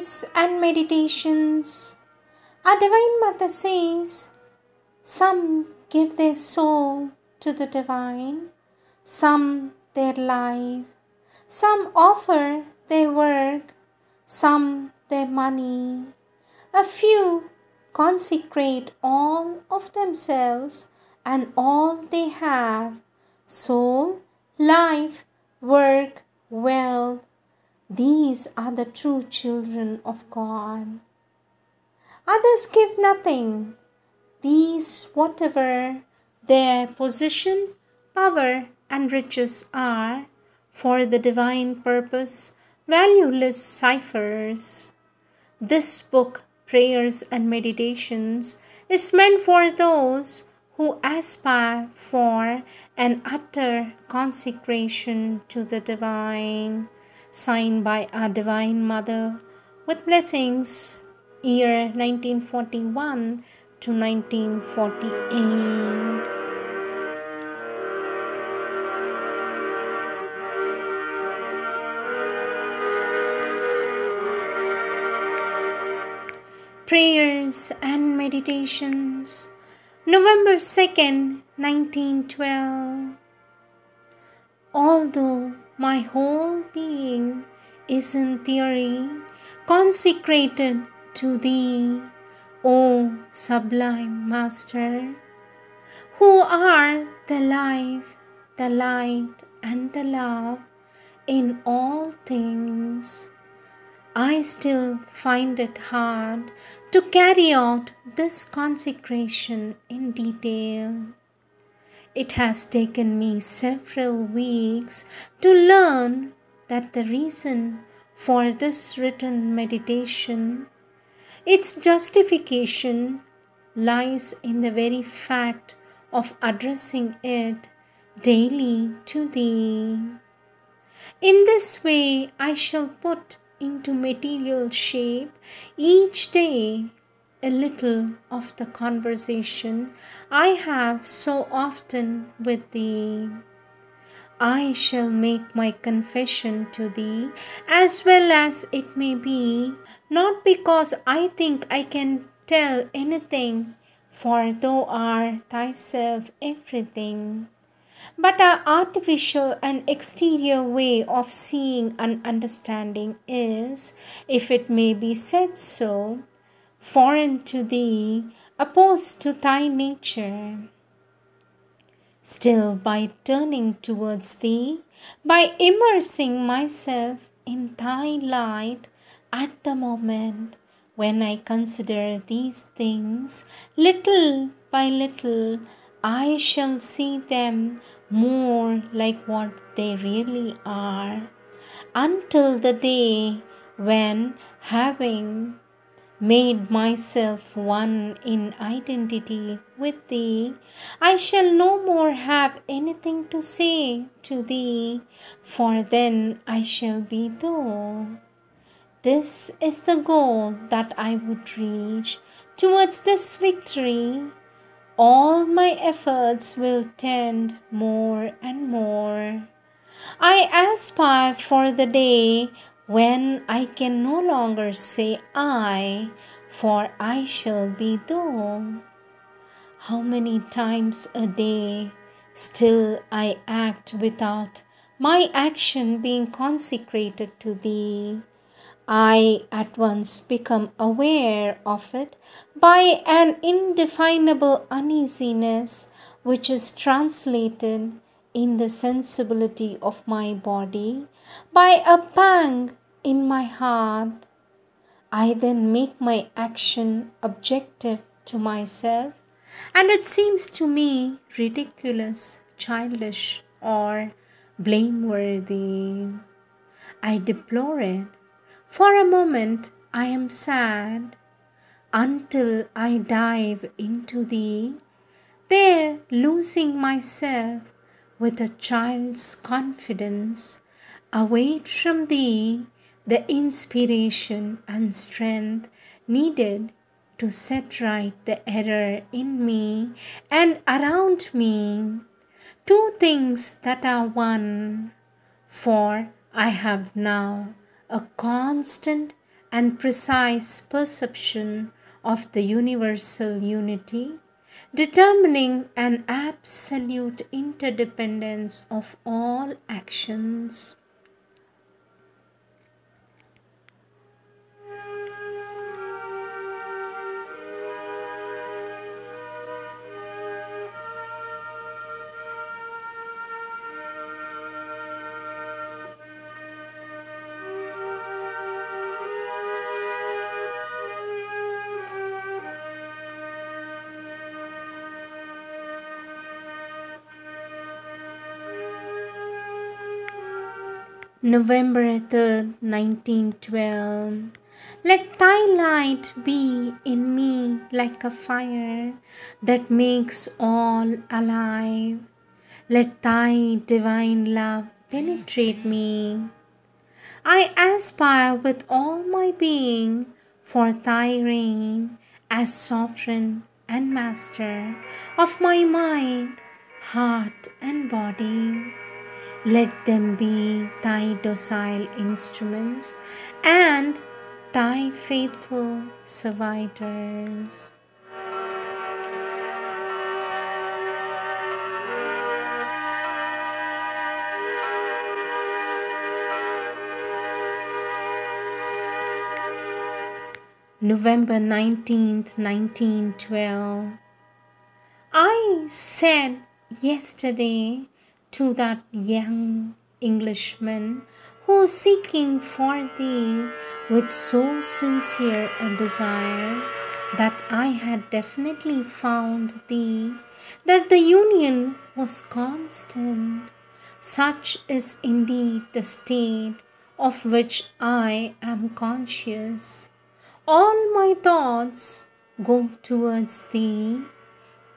Prayers and meditations. Our Divine Mother says, some give their soul to the divine, some their life, some offer their work, some their money. A few consecrate all of themselves and all they have, soul, life, work, wealth. These are the true children of God. Others give nothing. These, whatever their position, power, and riches are, for the divine purpose, valueless ciphers. This book, Prayers and Meditations, is meant for those who aspire for an utter consecration to the divine. Signed by our Divine Mother, with blessings, year 1941 to 1948. Prayers and Meditations, November 2nd, 1912. Although my whole being is in theory consecrated to Thee, O sublime Master, who are the life, the light, and the love in all things, I still find it hard to carry out this consecration in detail. It has taken me several weeks to learn that the reason for this written meditation, its justification, lies in the very fact of addressing it daily to Thee. In this way, I shall put into material shape each day a little of the conversation I have so often with Thee. I shall make my confession to Thee as well as it may be, not because I think I can tell anything, for Thou art Thyself everything, but our artificial and exterior way of seeing and understanding is, if it may be said so, foreign to Thee, opposed to Thy nature. Still, by turning towards Thee, by immersing myself in Thy light at the moment when I consider these things, little by little, I shall see them more like what they really are, until the day when, having made myself one in identity with Thee, I shall no more have anything to say to Thee, for then I shall be Thou. This is the goal that I would reach. Towards this victory, all my efforts will tend more and more. I aspire for the day when I can no longer say I, for I shall be Thou. How many times a day still I act without my action being consecrated to Thee. I at once become aware of it by an indefinable uneasiness which is translated in the sensibility of my body by a pang in my heart. I then make my action objective to myself, and it seems to me ridiculous, childish, or blameworthy. I deplore it. For a moment I am sad, until I dive into Thee, there losing myself with a child's confidence, await from Thee the inspiration and strength needed to set right the error in me and around me. Two things that are one, for I have now a constant and precise perception of the universal unity, determining an absolute interdependence of all actions. November 3rd, 1912. Let thy light be in me like a fire that makes all alive. Let thy divine love penetrate me. I aspire with all my being for thy reign as sovereign and master of my mind, heart, and body. Let them be thy docile instruments and thy faithful servitors. November 19th, 1912. I said yesterday to that young Englishman who is seeking for thee with so sincere a desire that I had definitely found thee, that the union was constant. Such is indeed the state of which I am conscious. All my thoughts go towards thee.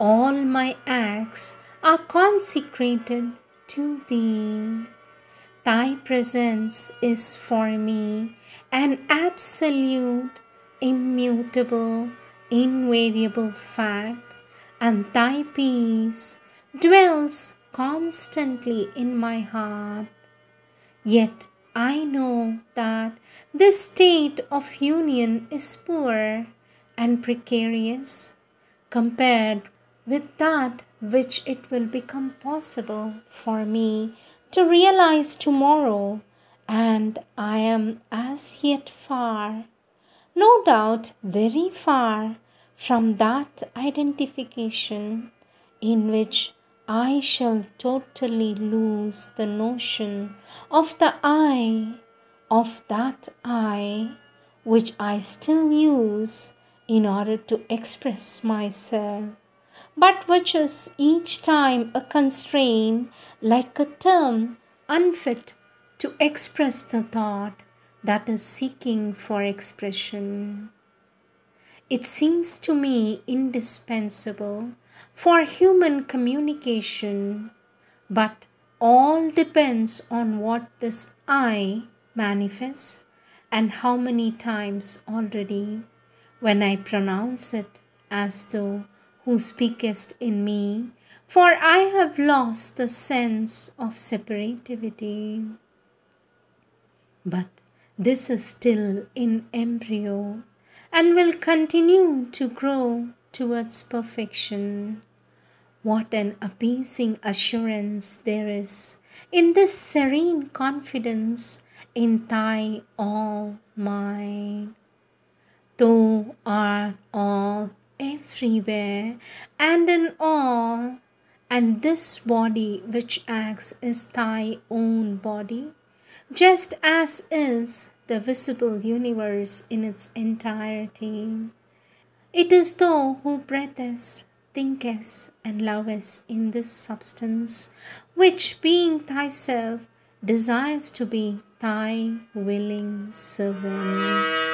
All my acts are consecrated to thee. Thy presence is for me an absolute, immutable, invariable fact, and thy peace dwells constantly in my heart. Yet I know that this state of union is poor and precarious compared with that which it will become possible for me to realize tomorrow, and I am as yet far, no doubt very far, from that identification in which I shall totally lose the notion of the I, of that I, which I still use in order to express myself, but which is each time a constraint, like a term unfit to express the thought that is seeking for expression. It seems to me indispensable for human communication, but all depends on what this I manifests and how many times already, when I pronounce it as though who speakest in me, for I have lost the sense of separativity. But this is still in embryo and will continue to grow towards perfection. What an appeasing assurance there is in this serene confidence in thy all mine. Thou art all everywhere and in all, and this body which acts is thy own body, just as is the visible universe in its entirety. It is thou who breathest, thinkest, and lovest in this substance, which, being thyself, desires to be thy willing servant.